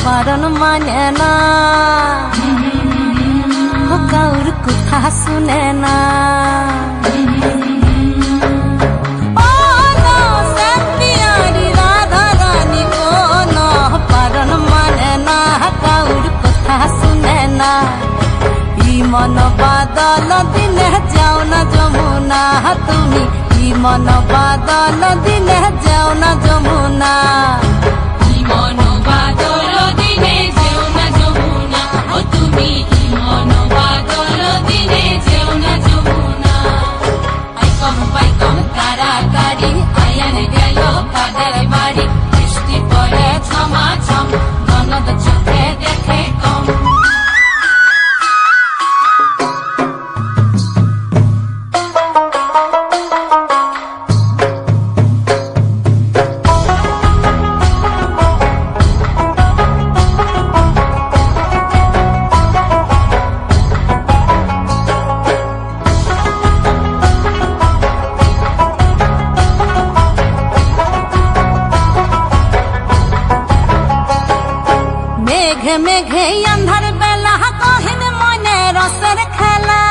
বারণ মানে না, কাউর কথা শুনে না। বারণ মানে না, কাউর কথা শুনে না। মন বাদল দিনে যাও না যমুনা, তুমি মন বাদল দিনে যাও না যমুনা। মন বাদল দিনে যেও না যমুনা, ও তুমি মন বাদল দিনে যেও না যমুনা। বাইকম তাড়াতাড়ি আয়ান গেল কাদের বাড়ি, বৃষ্টি পড়ে ছমাছম, ননদ চোখে দেখে কম। মেঘে মেঘে আন্ধার বেলা কহিন মনে রসের খেলা।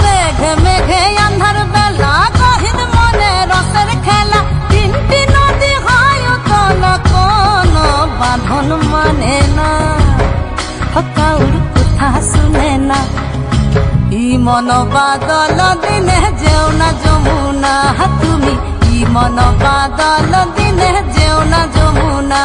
মেঘে মেঘে আন্ধার বেলা কহিন মনে রসের খেলা। তিনটি নদী হয় তল, কোন বাঁধন মানে না, কাউর কথা শুনে না। মন বাদল দিনে যেও না যমুনা, তুমি মন বাদল দিনে যেও না যমুনা।